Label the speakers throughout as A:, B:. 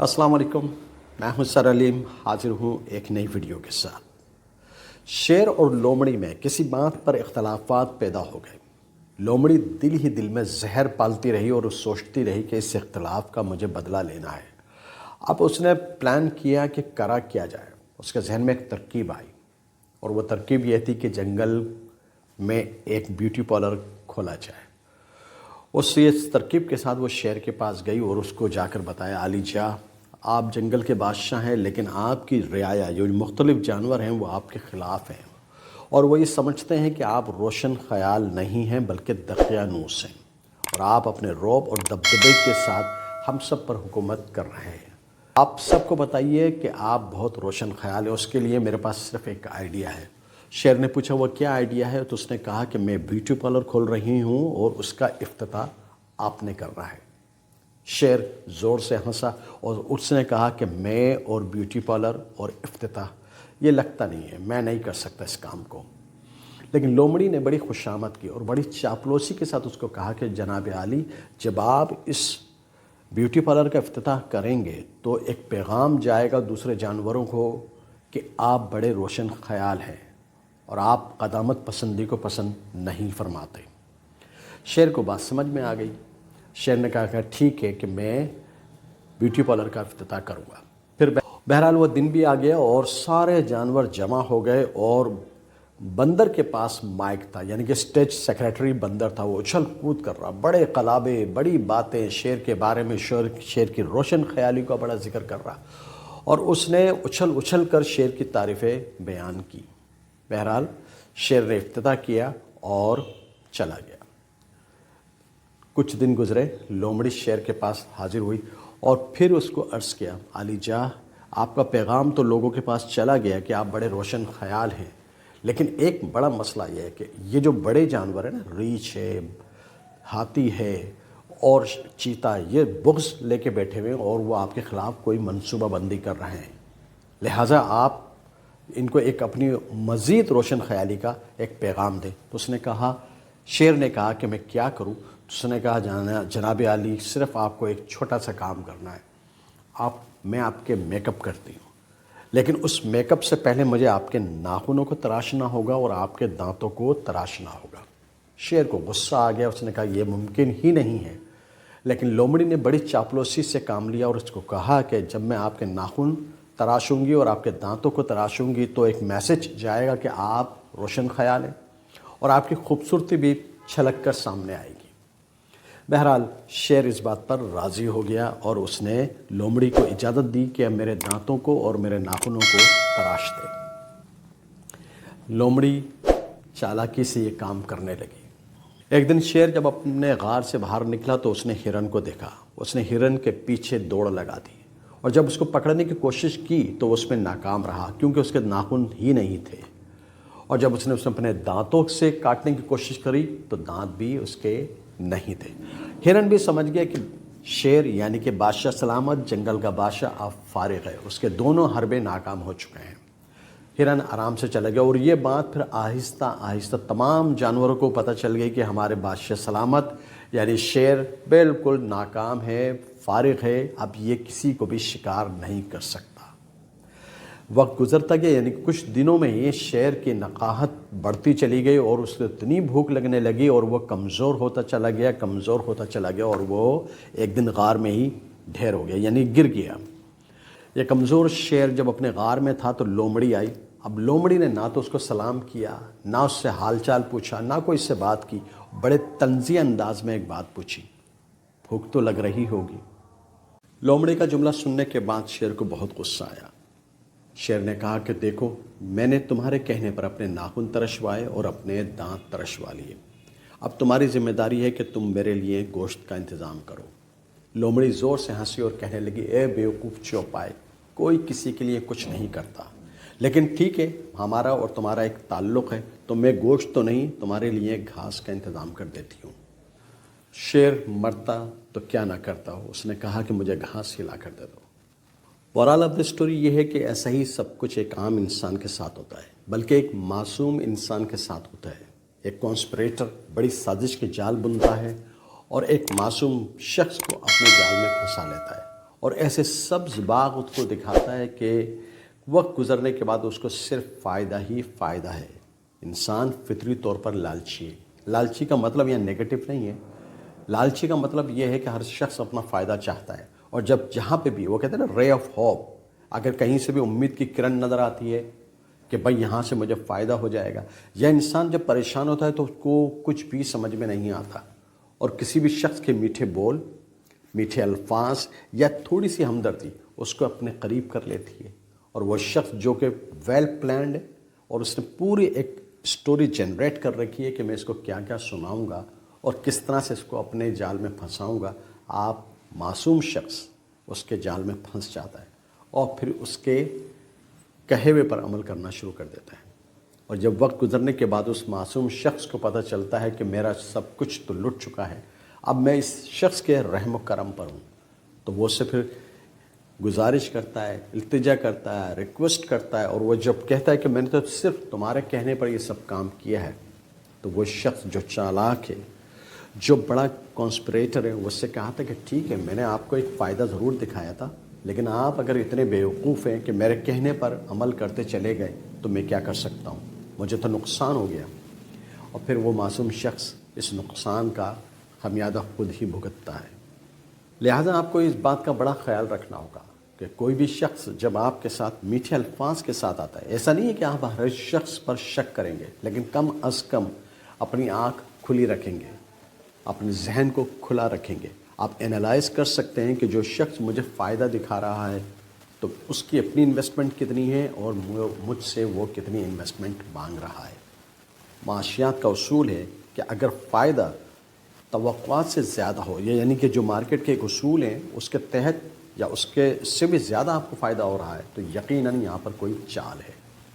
A: अस्सलाम वालेकुम। मैं हूं सर अलीम, हाजिर हूं एक नई वीडियो के साथ। शेर और लोमड़ी में किसी बात पर इख्तलाफात पैदा हो गए। लोमड़ी दिल ही दिल में जहर पालती रही और सोचती रही कि इस इख्तलाफ का मुझे बदला लेना है। अब उसने प्लान किया कि करा क्या जाए। उसके जहन में एक तरकीब आई और वो तरकीब ये थी कि जंगल में एक ब्यूटी पार्लर खोला जाए। इस तरकीब के साथ वो शेर के पास गई और उसको जाकर बताया, अली जा, आप जंगल के बादशाह हैं, लेकिन आपकी रियाया जो मुख्तलिफ जानवर हैं वो आपके ख़िलाफ़ हैं और वो ये समझते हैं कि आप रोशन ख़याल नहीं हैं बल्कि दकियानूस हैं और आप अपने रौब और दबदबे के साथ हम सब पर हुकूमत कर रहे हैं। आप सबको बताइए कि आप बहुत रोशन ख़याल है, उसके लिए मेरे पास सिर्फ एक आइडिया है। शेर ने पूछा, वो क्या आइडिया है? तो उसने कहा कि मैं ब्यूटी पार्लर खोल रही हूँ और उसका इफ्तिताह आपने करना है। शेर ज़ोर से हंसा और उसने कहा कि मैं और ब्यूटी पार्लर और इफ्तिताह, ये लगता नहीं है, मैं नहीं कर सकता इस काम को। लेकिन लोमड़ी ने बड़ी खुशामद की और बड़ी चापलूसी के साथ उसको कहा कि जनाब आली, जब आप इस ब्यूटी पार्लर का इफ्तिताह करेंगे तो एक पैगाम जाएगा दूसरे जानवरों को कि आप बड़े रोशन ख़याल हैं और आप क़दामत पसंदी को पसंद नहीं फरमाते। शेर को बात समझ में आ गई। शेर ने कहा कि ठीक है कि मैं ब्यूटी पार्लर का इफ्तिताह करूँगा। फिर बहरहाल वो दिन भी आ गया और सारे जानवर जमा हो गए और बंदर के पास माइक था, यानी कि स्टेज सेक्रेटरी बंदर था। वो उछल कूद कर रहा, बड़े कलाबे, बड़ी बातें शेर के बारे में, शेर की रोशन ख़याली का बड़ा जिक्र कर रहा और उसने उछल उछल कर शेर की तारीफ़ें बयान की। बहरहाल शेर ने इफ्तिताह किया और चला गया। कुछ दिन गुजरे, लोमड़ी शेर के पास हाजिर हुई और फिर उसको अर्ज़ किया, अली जा, आपका पैगाम तो लोगों के पास चला गया कि आप बड़े रोशन ख़याल हैं, लेकिन एक बड़ा मसला ये है कि ये जो बड़े जानवर हैं ना, रीछ है, हाथी है और चीता, ये बुग़्ज़ लेके बैठे हुए हैं और वो आपके ख़िलाफ़ कोई मनसूबा बंदी कर रहे हैं। लिहाजा आप इनको एक अपनी मज़ीद रोशन ख़याली का एक पैगाम दें। तो उसने कहा, शेर ने कहा कि मैं क्या करूं? तो उसने कहा, जनाब आली, सिर्फ़ आपको एक छोटा सा काम करना है। मैं आपके मेकअप करती हूँ, लेकिन उस मेकअप से पहले मुझे आपके नाखूनों को तराशना होगा और आपके दांतों को तराशना होगा। शेर को गुस्सा आ गया, उसने कहा ये मुमकिन ही नहीं है। लेकिन लोमड़ी ने बड़ी चापलूसी से काम लिया और उसको कहा कि जब मैं आपके नाखून तराशूँगी और आपके दांतों को तराशूँगी तो एक मैसेज जाएगा कि आप रोशन ख़याल हैं और आपकी खूबसूरती भी छलक कर सामने आएगी। बहरहाल शेर इस बात पर राज़ी हो गया और उसने लोमड़ी को इजाज़त दी कि अब मेरे दांतों को और मेरे नाखूनों को तराश दे। लोमड़ी चालाकी से ये काम करने लगी। एक दिन शेर जब अपने गार से बाहर निकला तो उसने हिरन को देखा। उसने हिरन के पीछे दौड़ लगा दी और जब उसको पकड़ने की कोशिश की तो उसमें नाकाम रहा, क्योंकि उसके नाखून ही नहीं थे। और जब उसने अपने दांतों से काटने की कोशिश करी तो दांत भी उसके नहीं थे। हिरन भी समझ गया कि शेर यानी कि बादशाह सलामत, जंगल का बादशाह, अब फारिग है, उसके दोनों हरबे नाकाम हो चुके हैं। हिरन आराम से चला गया और ये बात फिर आहिस्ता आहिस्ता तमाम जानवरों को पता चल गई कि हमारे बादशाह सलामत यानी शेर बिल्कुल नाकाम है, फारिग है, अब ये किसी को भी शिकार नहीं कर सकता। वक्त गुजरता गया, यानी कुछ दिनों में ये शेर की नकाहत बढ़ती चली गई और उसको इतनी भूख लगने लगी और वो कमज़ोर होता चला गया और वो एक दिन गार में ही ढेर हो गया, यानी गिर गया। ये कमज़ोर शेर जब अपने गार में था तो लोमड़ी आई। अब लोमड़ी ने ना तो उसको सलाम किया, ना उससे हाल चाल पूछा, ना कोई इससे बात की। बड़े तंज़ी अंदाज में एक बात पूछी, भूख तो लग रही होगी। लोमड़ी का जुमला सुनने के बाद शेर को बहुत गुस्सा आया। शेर ने कहा कि देखो, मैंने तुम्हारे कहने पर अपने नाखून तरशवाए और अपने दांत तरशवा लिए। अब तुम्हारी जिम्मेदारी है कि तुम मेरे लिए गोश्त का इंतज़ाम करो। लोमड़ी ज़ोर से हंसी और कहने लगी, ए बेवकूफ़ चौपाए, कोई किसी के लिए कुछ नहीं करता, लेकिन ठीक है, हमारा और तुम्हारा एक ताल्लुक़ है, तो मैं गोश्त तो नहीं, तुम्हारे लिए घास का इंतज़ाम कर देती हूँ। शेर मरता तो क्या ना करता हो, उसने कहा कि मुझे घास खिला कर दे दो। मोरल ऑफ द स्टोरी ये है कि ऐसा ही सब कुछ एक आम इंसान के साथ होता है, बल्कि एक मासूम इंसान के साथ होता है। एक कॉन्स्पिरेटर बड़ी साजिश के जाल बुनता है और एक मासूम शख्स को अपने जाल में फंसा लेता है اور ایسے سبز باغ اس کو دکھاتا ہے کہ وقت گزرنے کے بعد اس کو صرف فائدہ ہی فائدہ ہے۔ انسان فطری طور پر لالچی ہے۔ لالچی کا مطلب یہ نگیٹو نہیں ہے، لالچی کا مطلب یہ ہے کہ ہر شخص اپنا فائدہ چاہتا ہے، اور جہاں پہ بھی وہ کہتے ہیں نا رے آف ہوپ، اگر کہیں سے بھی امید کی کرن نظر آتی ہے کہ بھائی یہاں سے مجھے فائدہ ہو جائے گا، یا انسان جب پریشان ہوتا ہے تو اس کو کچھ بھی سمجھ میں نہیں آتا، اور کسی بھی شخص کے میٹھے بول، میٹھے الفاظ یا تھوڑی سی ہمدردی اس کو اپنے قریب کر لیتی ہے، اور وہ شخص جو کہ ویل پلانڈ ہے اور اس نے پوری ایک سٹوری جنریٹ کر رکھی ہے کہ میں اس کو کیا کیا سناؤں گا اور کس طرح سے اس کو اپنے جال میں پھنساؤں گا، آپ معصوم شخص اس کے جال میں پھنس جاتا ہے اور پھر اس کے کہے ہوئے پر عمل کرنا شروع کر دیتا ہے، اور جب وقت گزرنے کے بعد اس معصوم شخص کو پتہ چلتا ہے کہ میرا سب کچھ تو لٹ چکا ہے، اب میں اس شخص کے رحم و کرم پر ہوں، تو وہ اس سے پھر گزارش کرتا ہے، التجا کرتا ہے، ریکویسٹ کرتا ہے، اور وہ جب کہتا ہے کہ میں نے تو صرف تمہارے کہنے پر یہ سب کام کیا ہے، تو وہ شخص جو چالاک ہے، جو بڑا کانسپریٹر ہے، وہ اس سے کہا تھا کہ ٹھیک ہے میں نے آپ کو ایک فائدہ ضرور دکھایا تھا، لیکن آپ اگر اتنے بیوقوف ہیں کہ میرے کہنے پر عمل کرتے چلے گئے تو میں کیا کر سکتا ہوں، مجھے تو نقصان ہو گیا، اور پھر وہ معصوم شخص اس نقصان کا خمیازہ خود ہی بھگتتا ہے۔ لہٰذا آپ کو اس بات کا بڑا خیال رکھنا ہوگا کہ کوئی بھی شخص جب آپ کے ساتھ میٹھے الفاظ کے ساتھ آتا ہے، ایسا نہیں ہے کہ آپ ہر شخص پر شک کریں گے، لیکن کم از کم اپنی آنکھ کھلی رکھیں گے، اپنے ذہن کو کھلا رکھیں گے، آپ انالائز کر سکتے ہیں کہ جو شخص مجھے فائدہ دکھا رہا ہے تو اس کی اپنی انویسٹمنٹ کتنی ہے اور مجھ سے وہ کتنی انویسٹمنٹ مانگ رہا ہے۔ معاشیات کا اصول ہے کہ اگر فائدہ توقعات سے زیادہ ہو، یعنی کہ جو مارکیٹ کے ایک اصول ہیں اس کے تحت یا اس کے سے بھی زیادہ آپ کو فائدہ ہو رہا ہے، تو یقیناً یہاں پر کوئی چال ہے۔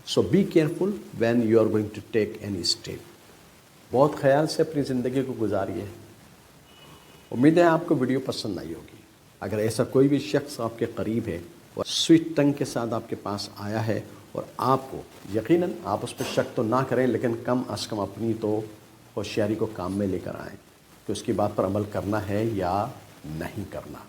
A: So be careful when you are going to take any step. بہت خیال سے اپنی زندگی کو گزاریے۔ امید ہے آپ کو ویڈیو پسند آئی ہوگی۔ اگر ایسا کوئی بھی شخص آپ کے قریب ہے اور سویٹ ٹنگ کے ساتھ آپ کے پاس آیا ہے اور آپ کو یقیناً آپ اس پہ شک تو نہ کریں، لیکن کم از کم اپنی تو ہوشیاری کو کام میں لے کر آئیں کہ اس کی بات پر عمل کرنا ہے یا نہیں کرنا۔